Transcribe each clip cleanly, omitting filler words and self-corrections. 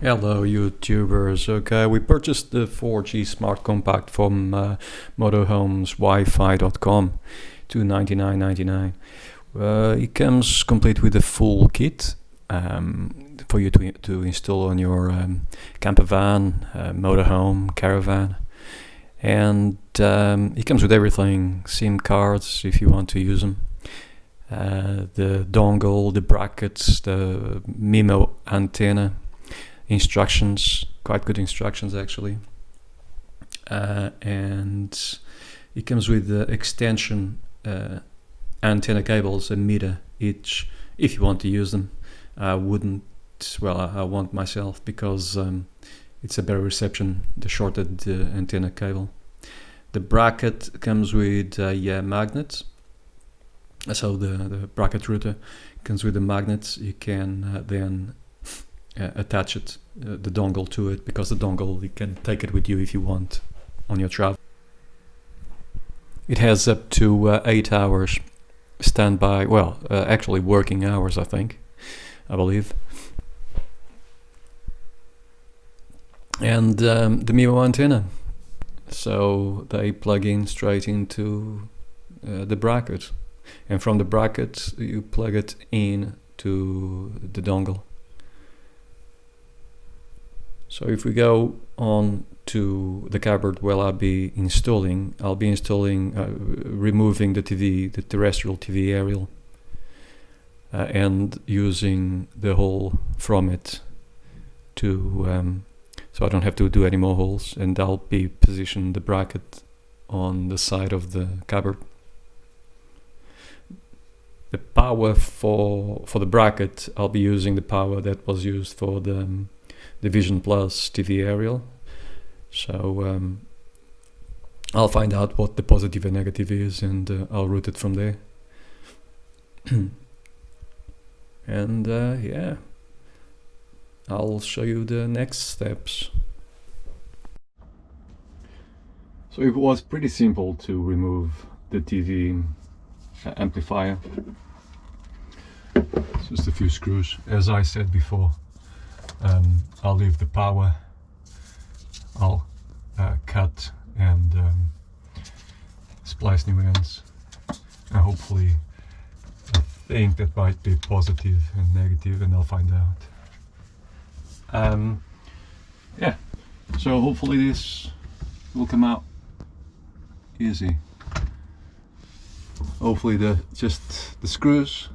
Hello YouTubers. Okay, we purchased the 4G Smart Compact from Motorhome's wifi.com, $299.99. It comes complete with a full kit for you to install on your camper van, motorhome, caravan. And it comes with everything, SIM cards if you want to use them. The dongle, the brackets, the MIMO antenna, instructions, quite good instructions actually, and it comes with the extension antenna cables, a meter each, if you want to use them. I wouldn't, well, I want myself because it's a better reception, the shorter the antenna cable. The bracket comes with a magnet, so the bracket router comes with the magnets. You can then attach it, the dongle to it, because the dongle, you can take it with you if you want on your travel. It has up to 8 hours standby, well, actually working hours, I believe. And the MIMO antenna, so they plug in straight into the bracket, and from the bracket you plug it in to the dongle. So if we go on to the cupboard where I'll be installing, removing the TV, the terrestrial TV aerial, and using the hole from it to, so I don't have to do any more holes, and I'll be position the bracket on the side of the cupboard. The power for the bracket, I'll be using the power that was used for the Vision Plus TV aerial. So I'll find out what the positive and negative is, and I'll route it from there. And yeah, I'll show you the next steps. So it was pretty simple to remove the TV amplifier. It's just a few screws, as I said before. I'll leave the power, I'll cut and splice new ends, and hopefully I think that might be positive and negative, and I'll find out. Yeah, so hopefully this will come out easy. Hopefully just the screws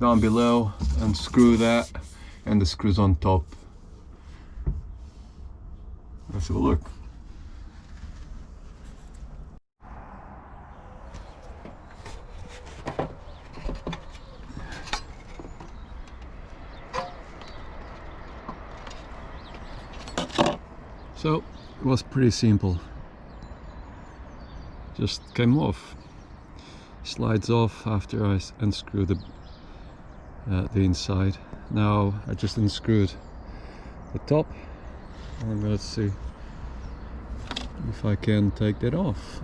down below, unscrew that, and the screws on top. Let's have a look. So it was pretty simple. Just came off. Slides off after I unscrew the inside. Now I just unscrewed the top, and let's see if I can take that off.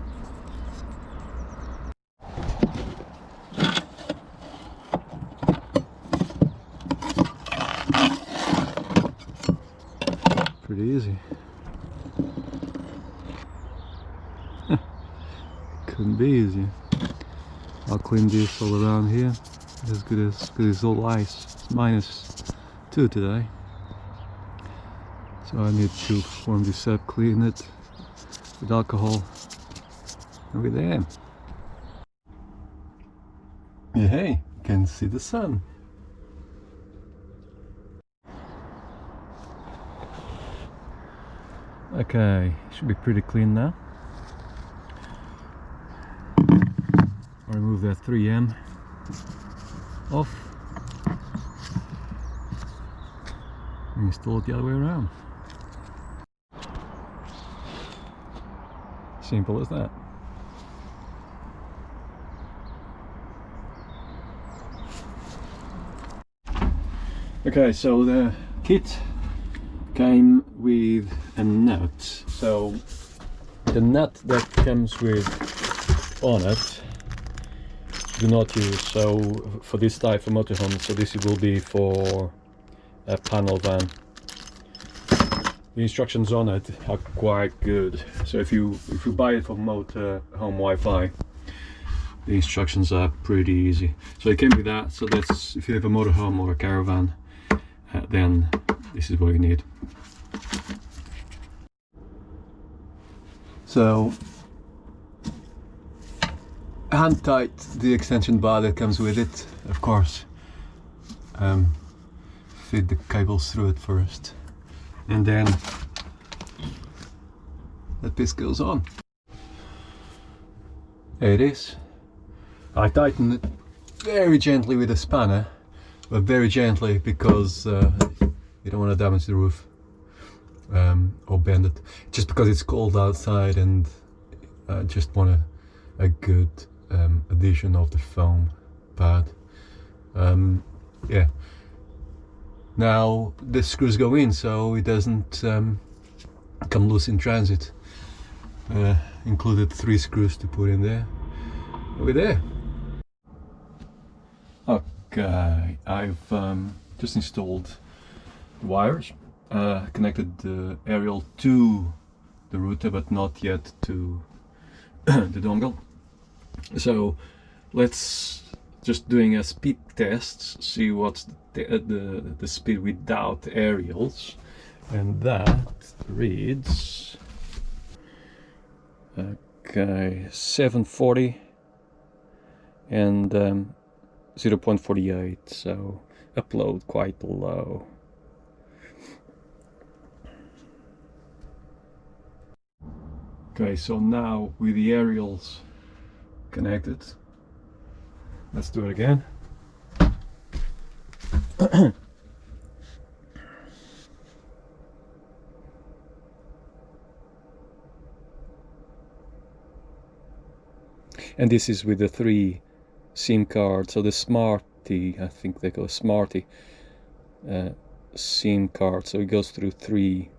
Pretty easy. Couldn't be easier. I'll clean this all around here. As good as all ice. It's -2 today, so I need to warm this up, clean it with alcohol, and we're there. Yeah, hey, you can see the sun. Okay, should be pretty clean now. I'll remove that 3M off and install it the other way around. Simple as that. Okay, so the kit came with a nut. So the nut that comes with on it, do not use. So for this type of motorhome, so this will be for a panel van. the instructions on it are quite good. So if you buy it from Motorhome Wi-Fi, the instructions are pretty easy. So it came with that. So that's, if you have a motorhome or a caravan, then this is what you need. So hand tight the extension bar that comes with it, of course. Fit the cables through it first, and then that piece goes on. There it is. I tighten it very gently with a spanner, but very gently because you don't want to damage the roof or bend it, just because it's cold outside, and I just want a good addition of the foam pad. Yeah. Now the screws go in so it doesn't come loose in transit. Included 3 screws to put in there. We're there. Okay, I've just installed the wires, connected the aerial to the router, but not yet to the dongle. So let's just doing a speed test, see what's the speed without aerials, and that reads okay 740 and 0.48, so upload quite low. Okay, so now with the aerials connected, let's do it again. And this is with the 3 SIM cards, so the Smarty, I think they call it Smarty SIM card, so it goes through 3.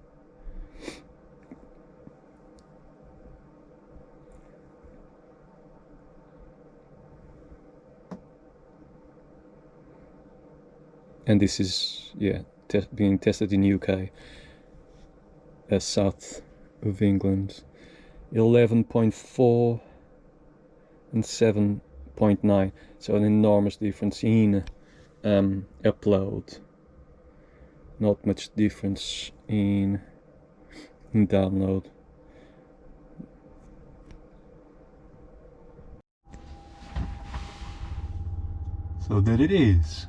And this is, yeah, being tested in UK, south of England. 11.4 and 7.9, so an enormous difference in upload. Not much difference in download. So there it is,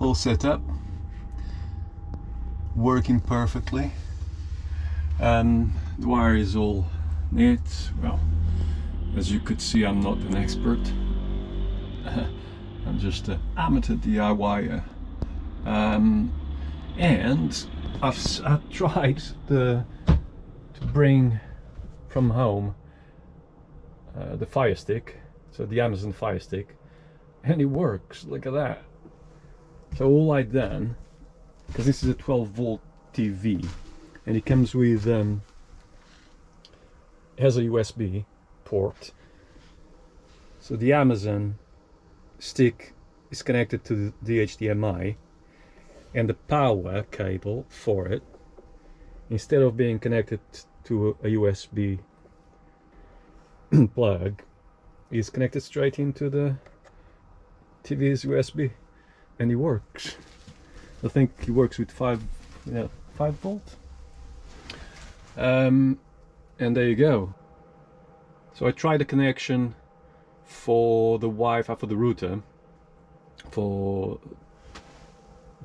all set up, working perfectly. The wire is all neat. Well, as you could see, I'm not an expert. I'm just an amateur DIYer. And I've tried to bring from home the Fire Stick, so the Amazon Fire Stick, and it works. Look at that. So all I've done, because this is a 12-volt TV, and it comes with has a USB port. So the Amazon stick is connected to the HDMI, and the power cable for it, instead of being connected to a USB plug, is connected straight into the TV's USB, and it works. I think it works with 5 volt. And there you go. So I tried the connection for the Wi-Fi, for the router, for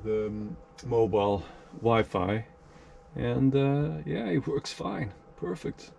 the mobile Wi-Fi, and yeah, it works fine, perfect.